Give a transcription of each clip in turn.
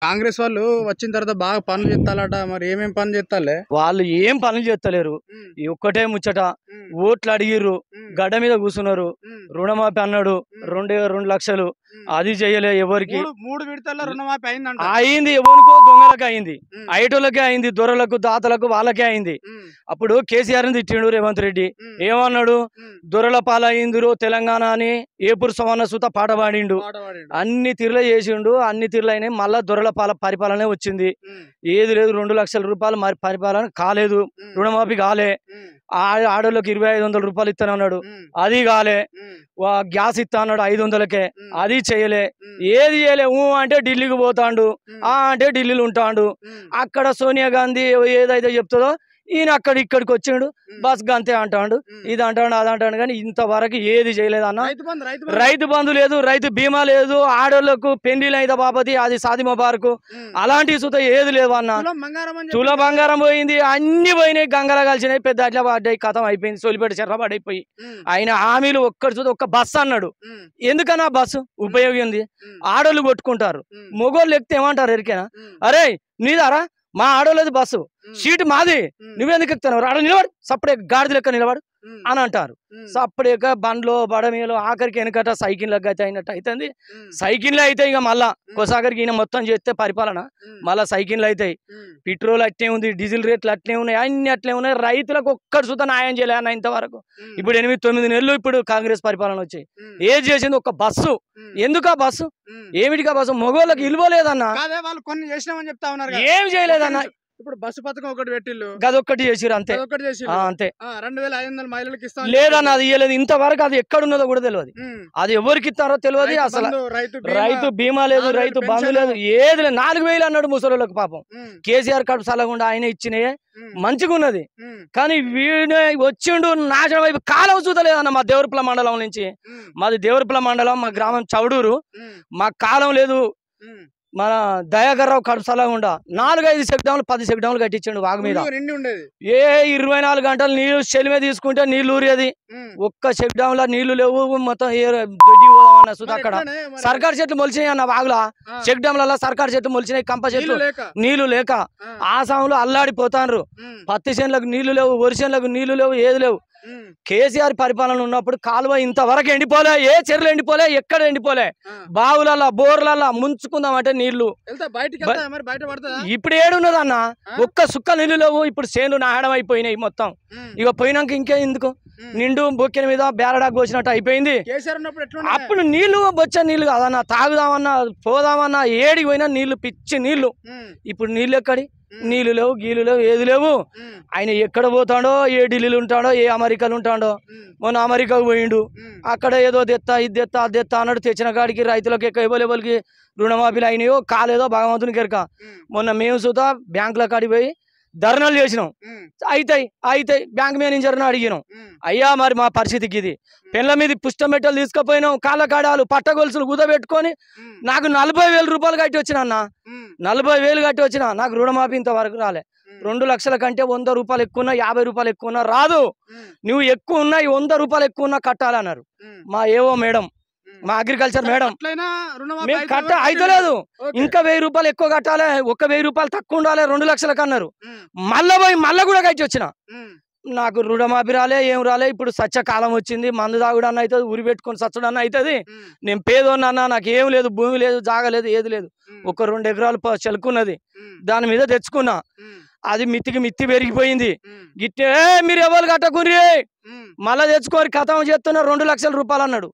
కాంగ్రెస్ వాళ్ళు వచ్చిన తర్వాత బాగా పనులు చేస్తాలట. మరి ఏమేం పనులు చేస్తాలే? వాళ్ళు ఏం పనులు చేస్తలేరు. ఈ ఒక్కటే ముచ్చట. ఓట్లు అడిగిర్రు, గడ్డ మీద కూర్చున్నారు. రుణమాఫీ అన్నాడు 2 లక్షలు, అది చెయ్యలే ఎవరికి. మూడు విడతల్లో రుణమాఫీ అయిందంట. అయింది, ఎవరికో దొంగలకి అయింది, ఐటోళ్ళకే అయింది, దొరలకు దాతలకు వాళ్ళకే అయింది. అప్పుడు కేసీఆర్ ని తిట్టిండు రేవంత్ రెడ్డి. ఏమన్నాడు? దొరల పాలయిందిరో తెలంగాణ అని ఏపూర్ సవన్న సుత పాట పాడిండు. అన్ని తీర్ల చేసిండు, అన్ని తీర్లు అయినాయి. మళ్ళా దొరల పరిపాలనే వచ్చింది. ఏది లేదు, 2 లక్షల రూపాయలు మరి పరిపాలన కాలేదు, రుణమాఫీ కాలే. ఆడోళ్ళకి 2500 రూపాయలు ఇస్తానన్నాడు, అది కాలే. గ్యాస్ ఇస్తా అన్నాడు 500కే, అది చేయలే. ఏది చేయలే. అంటే ఢిల్లీకి పోతాండు, అంటే ఢిల్లీలో ఉంటాడు. అక్కడ సోనియా గాంధీ ఏదైతే చెప్తుందో ఈయన ఇక్కడికి వచ్చిండు, బస్ గంతే అంటాడు, ఇది అంటాడు, అది అంటాడు. కానీ ఇంతవరకు ఏది చేయలేదన్న. రైతు బంధు లేదు, రైతు బీమా లేదు, ఆడోళ్లకు పెళ్లిలు అయితే బాపతి అది సాదిమ బార్కు అలాంటి సుత ఏది లేవు అన్న. తుల బంగారం పోయింది, అన్ని పోయినాయి, గంగల కలిసినాయి, పెద్ద అట్లా పడ్డాయి, కథం అయిపోయింది. సోలిపేట చెర్ర పడైపోయి ఆయన హామీలు ఒక్క బస్సు అన్నాడు. ఎందుకన్నా బస్సు ఉపయోగం ఉంది? ఆడోళ్ళు కొట్టుకుంటారు, మొగోళ్ళు ఎక్కితే ఏమంటారు ఎరికేనా? అరే నీదారా, మా ఆడోళ్ళది బస్సు, సీటు మాది, నువ్వెందుకు ఎక్కుతావు? ఆడ నిలబడు, సప్పుడే గాడిద లెక్క నిలబడు అని అంటారు. సప్పుడేక బండ్లో బడమేలో ఆఖరికి వెనకట సైకిల్ అయితే అయినట్టు అవుతుంది. సైకిళ్ళు అయితే ఇక మళ్ళా కొసాగరికి ఈయన మొత్తం చేస్తే పరిపాలన మళ్ళా సైకిళ్ళు అవుతాయి. పెట్రోల్ అట్లే ఉంది, డీజిల్ రేట్లు అట్లే ఉన్నాయి, అన్ని అట్లే ఉన్నాయి. రైతులకు ఒక్కటి సుతా న్యాయం చేయలేన్న ఇంతవరకు. ఇప్పుడు 8-9 నెలలు ఇప్పుడు కాంగ్రెస్ పరిపాలన వచ్చాయి. ఏది చేసింది? ఒక బస్సు. ఎందుకా బస్సు? ఏమిటికా బస్సు? మొగోళ్ళకి ఇల్వలేదన్నా, కొన్ని చేసినామని చెప్తా ఉన్నారు. ఏం చేయలేదన్నా. ఇప్పుడు బస్సు పథకం ఒకటి పెట్టిల్లు, గదొక్కటి చేసిరు అంతే. అంతే. 2500 మహిళలకు ఇస్తాం లేదన్న, అది ఇయ్యలేదు ఇంతవరకు. అది ఎక్కడున్నదో కూడా తెలియదు, అది ఎవరికి ఇస్తారో తెలియదు. అసలు రైతు బీమా లేదు, రైతు బంధు లేదు, ఏది లేదు. 4000 అన్నాడు ముసలోళ్ళకి. పాపం కేసీఆర్ కడుపు సలగుండా ఆయన ఇచ్చినాయే మంచిగా ఉన్నది. కానీ వీడే వచ్చిండు నాశనం వైపు. కాలం చూతలేదన్న మా దేవరపల్లి మండలం నుంచి. మాది దేవరపల్లి మండలం, మా గ్రామం చౌడూరు. మా కాలం లేదు. మన దయాకర్రావు కడుపు సలగుండా 4-5 చెక్ డ్యాములు 10 చెక్ డ్యాములు కట్టించండు వాగు మీద. 24 గంటలు నీళ్లు చెలిమే తీసుకుంటే నీళ్లు ఊరేది. ఒక్క చెక్ డ్యామ్ లా నీళ్లు లేవు. మొత్తం దొడ్డి పోదామన్న సుధా. అక్కడ సర్కారు చెట్లు మొలిచినాయి అన్న వాగులా. చెక్ డ్యామ్లలో సర్కారు చెట్లు మొలిచినాయి, కంప చెట్లు. నీళ్లు లేక ఆసాములు అల్లాడిపోతాండ్రు. పత్తి చేనులకు నీళ్లు లేవు, వరి చేనులకు నీళ్లు లేవు, ఏది లేవు. కేసీఆర్ పరిపాలన ఉన్నప్పుడు కాలువ ఇంతవరకు ఎండిపోలే, ఏ చెరువులు ఎండిపోలే, ఎక్కడ ఎండిపోలే. బావులల్లా బోర్లల్లా ముంచుకుందామంటే నీళ్లు ఇప్పుడు ఏడున్నదన్న. ఒక్క సుక్క నీళ్లు లేవు. ఇప్పుడు చేనులు నాయడం అయిపోయినాయి మొత్తం. ఇక పోయినాక ఇంకే ఎందుకు? నిండు బొక్కిన మీద బేరడాకు పోసినట్టు అయిపోయింది. అప్పుడు నీళ్లు బొచ్చ నీళ్లు కాదన్నా, తాగుదామన్నా పోదామన్నా ఏడికి పోయినా నీళ్లు, పిచ్చి నీళ్లు. ఇప్పుడు నీళ్లు ఎక్కడి? నీళ్లు లేవు, గీలు లేవు, ఏది లేవు. ఆయన ఎక్కడ పోతాడో, ఏ ఢిల్లీలో ఉంటాడో, ఏ అమెరికాలో ఉంటాడో. మొన్న అమెరికాకు పోయిండు, అక్కడ ఏదో తెత్తా ఇది తెత్తా అది తెత్తా అన్నాడు. తెచ్చిన కాడికి రైతులకు ఎవరికి రుణమాఫీలు అయినాయో కాలేదో భగవంతునికి ఎరక. మొన్న మేము సుతా బ్యాంకుల కాడికి పోయి ధర్నాలు చేసినాం. అయితాయి బ్యాంక్ మేనేజర్ను అడిగినాం, అయ్యా మరి మా పరిస్థితికి ఇది. పెళ్ళ మీద పుష్టం మెట్టలు తీసుకుపోయినాం, కాళ్ళ కాడాలు పట్టగొలుసులు కుదబెట్టుకొని నాకు 40,000 రూపాయలు కట్టి వచ్చిన అన్న. 40,000 కట్టి వచ్చిన, నాకు రుణమాఫీ ఇంతవరకు రాలే. 2 లక్షల కంటే 100 రూపాయలు ఎక్కువ ఉన్నా, 50 రూపాయలు ఎక్కువ ఉన్నా రాదు. నువ్వు ఎక్కువ ఉన్నా 100 రూపాయలు ఎక్కువ ఉన్నా కట్టాలన్నారు మా ఏవో మేడం, మా అగ్రికల్చర్ మేడం. మేము కట్ట అయితలేదు, ఇంకా 1000 రూపాయలు ఎక్కువ కట్టాలి, 1000 రూపాయలు తక్కువ ఉండాలి, 2 లక్షలకు అన్నారు. మళ్ళా కూడా కట్టి వచ్చిన. నాకు రుణమాఫీ రాలే, ఏం రాలే. ఇప్పుడు సత్యకాలం వచ్చింది, మందు తాగుడన్న అవుతుంది, ఉరి పెట్టుకొని సచ్చడన్న అవుతుంది. నేను పేదోన్నా, నాకు ఏం లేదు, భూమి లేదు, జాగలేదు, ఏది లేదు. ఒక 2 ఎకరాలు చెలుకున్నది, దాని మీద తెచ్చుకున్నా. అది మిత్తి పెరిగిపోయింది. గిట్టే మీరు ఎవరు కట్టకుని మళ్ళా తెచ్చుకొని కథం చేస్తున్నా 2 లక్షల రూపాయలు అన్నాడు.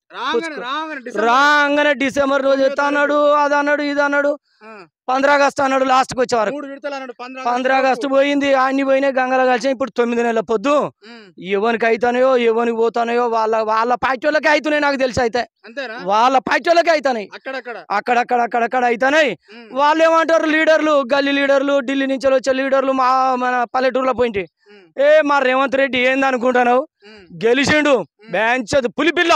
రాగానే డిసెంబర్ రోజు ఎత్తా అన్నాడు, అది అన్నాడు, ఇది అన్నాడు. 15 ఆగస్టు అన్నాడు లాస్ట్కి వచ్చే వరకు. 15 ఆగస్టు పోయింది, అన్ని పోయినాయి, గంగలో కలిసి. ఇప్పుడు 9 నెలల పొద్దు. ఎవరికి అవుతానయో, ఎవరికి పోతానయో వాళ్ళ పార్టీ వాళ్ళకే అవుతున్నాయి, నాకు తెలిసి. అయితే వాళ్ళ పార్టీ వాళ్ళకే అవుతాయి, అక్కడక్కడ అవుతాయి. వాళ్ళు ఏమంటారు? లీడర్లు, గల్లీ లీడర్లు, ఢిల్లీ నుంచి వచ్చే లీడర్లు మన పల్లెటూరులో పోయింటి. మా రేవంత్ రెడ్డి ఏంది అనుకుంటున్నావు? గెలిచిండు బెంచదు పులిపిల్ల,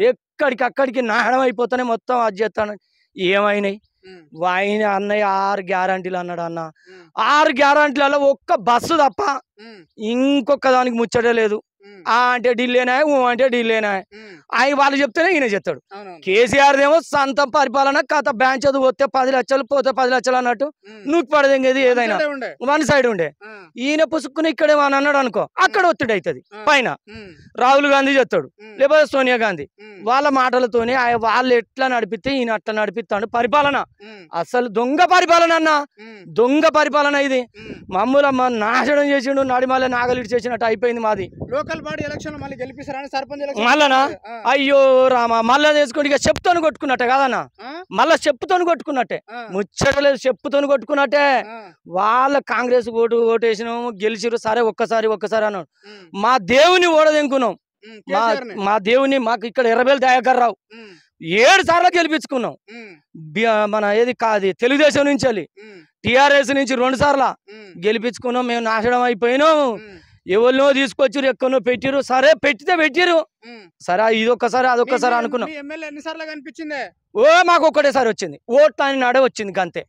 ఎక్కడికక్కడికి నాశనం అయిపోతానే మొత్తం అది చేస్తాను. ఏమైనాయి? ఆయన అన్నయ్య 6 గ్యారంటీలు అన్నాడు అన్న. 6 గ్యారంటీలలో ఒక్క బస్సు తప్ప ఇంకొక దానికి ముచ్చటే లేదు. ఆ అంటే ఢిల్లీనా అంటే ఢిల్లీనా ఆయన వాళ్ళు చెప్తేనే ఈయన చెప్తాడు. కేసీఆర్ ఏమో సొంత పరిపాలన కథ బ్యాంక్ చదువు వస్తే 10 లక్షలు పోతే 10 లక్షలు అన్నట్టు నూకి పడదేది ఏదైనా వన్ సైడ్ ఉండే. ఈయన పుసుక్కుని ఇక్కడేమో అని అన్నాడు అనుకో అక్కడ ఒత్తిడి అవుతుంది పైన. రాహుల్ గాంధీ చెప్తాడు లేకపోతే సోనియా గాంధీ వాళ్ళ మాటలతోనే వాళ్ళు ఎట్లా నడిపితే ఈయన అట్లా నడిపిస్తాడు పరిపాలన. అసలు దొంగ పరిపాలన అన్న, దొంగ పరిపాలన ఇది. మామూలు నాశనం చేసిండు, నడిమాల నాగలిడి చేసినట్టు అయిపోయింది మాది. లోకల్ బాడీ ఎలక్షన్ మళ్ళీ గెలిపిస్తారని సర్పంచ్ మళ్ళనా అయ్యో రామా మళ్ళా చేసుకుంటే ఇక చెప్పుతోని కొట్టుకున్నట్టే కాదన్నా, మళ్ళా చెప్పుతోని కొట్టుకున్నట్టే, ముచ్చటలేదు చెప్పుతోని కొట్టుకున్నట్టే. వాళ్ళ కాంగ్రెస్ ఓటేసినాము గెలిచిరు సరే ఒక్కసారి అన్నాడు. మా దేవుని ఓడదెంకున్నాం, మా దేవుని మాకు ఇక్కడ ఎర్రబెల్లి దయాకర్ రావు 7 సార్లు గెలిపించుకున్నాం. మన ఏది కాదు తెలుగుదేశం నుంచి వెళ్ళి టిఆర్ఎస్ నుంచి 2 సార్లు గెలిపించుకున్నాం. మేము నాశనం అయిపోయినాం. ఎవరినో తీసుకొచ్చిరు ఎక్కడో పెట్టిరు, సరే పెట్టిరు సరే ఇదొక్కసారి అదొక్కసారి అనుకున్నాం. ఓ మాకు ఒక్కటేసారి వచ్చింది, ఓట్లైన నాడే వచ్చింది అంతే.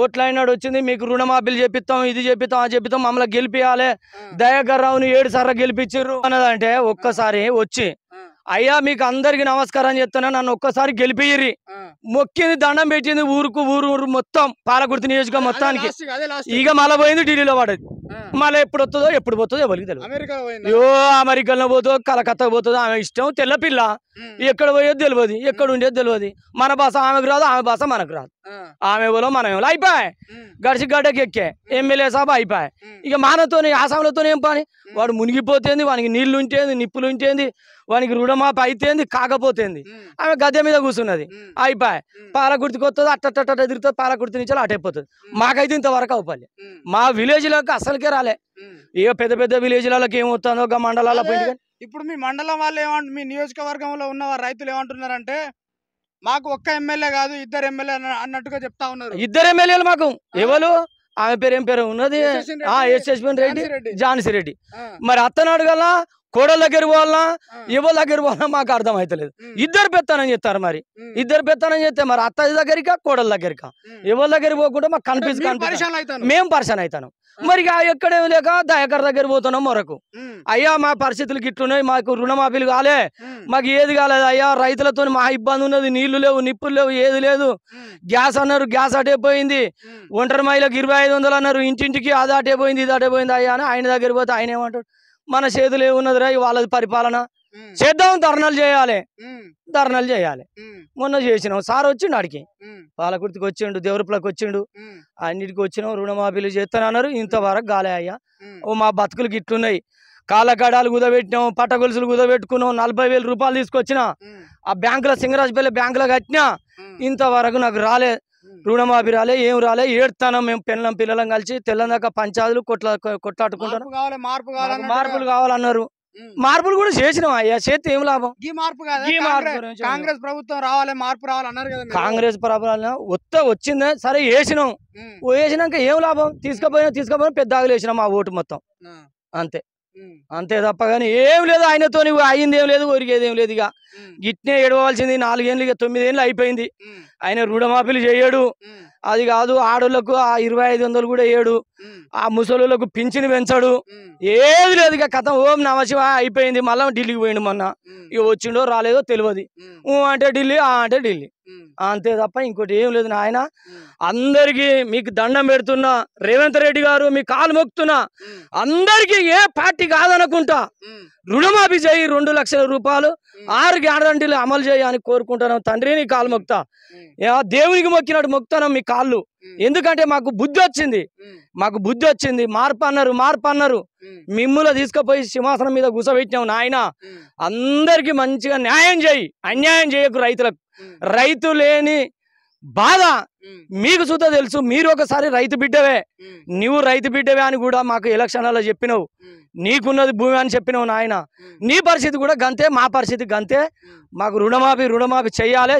ఓట్లైన నాడు వచ్చింది, మీకు రుణమాఫీలు చేపిస్తాం, ఇది చేపిస్తాం, అది చేపిస్తాం, మమ్మల్ని గెలిపియాలి, దయాకర్ రావుని 7 సార్లు గెలిపించారు అన్నదంటే ఒక్కసారి వచ్చి అయ్యా మీకు అందరికి నమస్కారం చెప్తున్నా, నన్ను ఒక్కసారి గెలిపియ్యి మొక్కింది, దండం పెట్టింది, ఊరు మొత్తం పాలకుర్తి నియోజకవర్గం మొత్తానికి. ఇక మళ్ళీ పోయింది ఢిల్లీలో పడేది. మళ్ళీ ఎప్పుడు వస్తుందో ఎప్పుడు పోతుందో ఎవరికి తెలియదు. యో అమెరికాలో పోతుందో కలకత్తా పోతుందో ఆమె ఇష్టం, తెల్లపిల్ల ఎక్కడ పోయేది తెలియదు, ఎక్కడ ఉండేది తెలియదు. మన భాష ఆమెకు రాదు, ఆమె భాష మనకు రాదు. ఆమె ఎవరో మనం ఎవరో అయిపోయాయి. గడిచి గడ్డకి ఎక్కే ఎమ్మెల్యే సాబ్ అయిపోయాయి. ఇక మానతోనే ఆసాంలతో ఏం పని, వాడు మునిగిపోతేంది, వానికి నీళ్లు ఉంటేంది, నిప్పులు ఉంటేంది, వానికి రుణమాప అయితేంది కాకపోతేంది. ఆమె గద్దె మీద కూర్చున్నది అయిపోయి పాలకుర్తికి వస్తుంది, అట్ట తిరుగుతుంది, పాలకుర్తి నుంచి అటైపోతుంది. మాకైతే ఇంతవరకు అవ్వాలి, మా విలేజ్లోకి అసలుకే రాలే. ఇక పెద్ద విలేజ్లకి ఏమవుతుందో గా మండలాల పోయింది. ఇప్పుడు మీ మండలం వాళ్ళు మీ నియోజకవర్గంలో ఉన్న రైతులు ఏమంటున్నారంటే మాకు ఒక్క ఎమ్మెల్యే కాదు 2 ఎమ్మెల్యే అన్నట్టుగా చెప్తా ఉన్నారు. 2 ఎమ్మెల్యేలు మాకు ఎవరు, ఆమె పేరు ఏం పేరు ఉన్నది, యశ్వంత్ రెడ్డి, ఝాన్సీ రెడ్డి. మరి అత్తనాడు గల కోడల దగ్గర పోవాలన్నా ఎవరి దగ్గర పోవాలన్నా మాకు అర్థం అవుతలేదు. 2 పెత్తనం చెప్తారు. మరి 2 పెత్తనం చెప్తే మరి అత్త దగ్గరికా కోడల దగ్గరికా ఎవరి దగ్గర పోకుండా మాకు కనిపిస్తుంది, మేము పరిశాన్ అవుతాను. మరి ఎక్కడేమి లేక దయాకర్ దగ్గర పోతున్నాం మొరకు. అయ్యా మా పరిస్థితులు గిట్లున్నాయి, మాకు రుణమాఫీలు కాలే, మాకు ఏది కాలేదు అయ్యా, రైతులతో మా ఇబ్బంది ఉన్నది, నీళ్లు లేవు, నిప్పులు లేవు, ఏది లేదు. గ్యాస్ అన్నారు, గ్యాస్ అటైపోయింది. ఒంటరి మహిళకు 2500 అన్నారు, ఇంటింటికి అది అటైపోయింది, ఇది అటైపోయింది అయ్యా అని ఆయన దగ్గర పోతే ఆయన ఏమంటాడు, మన చేతులు ఏమున్నదిరా వాళ్ళది పరిపాలన, చేద్దాం ధర్నాలు చేయాలి. మొన్న చేసినాం, సార్ వచ్చిండు ఆడికి, పాలకుర్తికి వచ్చిండు, దేవరపులకు వచ్చిండు, అన్నిటికి వచ్చినాం, రుణమాఫీలు చేస్తానన్నారు. ఇంతవరకు గాలే అయ్యా. ఓ మా బతుకులు గిట్లున్నాయి, కాళ్ళకడాలు కుదబెట్టినాం, పట్ట గొలుసులు కుదబెట్టుకున్నాం, 40,000 రూపాయలు తీసుకొచ్చిన ఆ బ్యాంకులో సింగరాజపల్లి బ్యాంకులో కట్టినా, ఇంతవరకు నాకు రాలే, రుణమాఫీ రాలే, ఏం రాలే. ఏడుతాను మేము పిల్లలం కలిసి తెల్లందాకా పంచాయతీలు కొట్లాడుకుంటాను. మార్పులు కావాలన్నారు, మార్పులు కూడా చేసినాం అయ్యా, చేస్తే ఏం లాభం. కాంగ్రెస్ ప్రభుత్వం రావాలి, మార్పు రావాలన్నారు కదా. కాంగ్రెస్ ప్రభుత్వం వచ్చిందే సరే వేసినాక ఏం లాభం, తీసుకపోయినా పెద్ద ఆగులు వేసినాం ఆ ఓటు మొత్తం అంతే తప్ప కానీ ఏం లేదు. ఆయనతో అయింది ఏం లేదు, ఒరిగేది ఏం లేదు. ఇక గిట్నే ఏడవలసింది 4 ఏళ్ళు, ఇక 9 ఏళ్ళు అయిపోయింది. ఆయన రుణమాఫీలు చేయడు, అది కాదు ఆడోళ్లకు ఆ 2500 కూడా వేయడు, ఆ ముసలోళ్ళకు పింఛను పెంచాడు, ఏది లేదు. ఇక కథ ఓం నమశివ అయిపోయింది. మళ్ళీ ఢిల్లీకి పోయిండు మొన్న, ఇక వచ్చిండో రాలేదో తెలియదు. అంటే ఢిల్లీ అంటే ఢిల్లీ అంతే తప్ప ఇంకోటి ఏం లేదు. నాయన అందరికి మీకు దండం పెడుతున్నా, రేవంత్ రెడ్డి గారు మీ కాలు మొక్కుతున్నా, అందరికి ఏ పార్టీ కాదనుకుంటా రుణమాఫీ చేయి, 2 లక్షల రూపాయలు 6 గ్యారంటీలు అమలు చేయి అని కోరుకుంటున్నాం. తండ్రి నీ కాలు మొక్కుతా, దేవునికి మొక్కినట్టు మొక్కుతాను మీ కాళ్ళు. ఎందుకంటే మాకు బుద్ధి వచ్చింది, మార్పు అన్నారు. మిమ్ముల తీసుకుపోయి సింహాసనం మీద కూర్చోబెట్టినావు నాయన. అందరికి మంచిగా న్యాయం చేయి, అన్యాయం చేయకు రైతులకు. రైతు లేని బాధ మీకు సుతా తెలుసు. మీరు ఒకసారి రైతు బిడ్డవే, నువ్వు రైతు బిడ్డవే అని కూడా మాకు ఎలక్షన్లలో చెప్పినావు. నీకున్నది భూమి అని చెప్పినావు నాయన. నీ పరిస్థితి కూడా గంతే, మా పరిస్థితి గంతే. మాకు రుణమాఫీ చెయ్యాలి.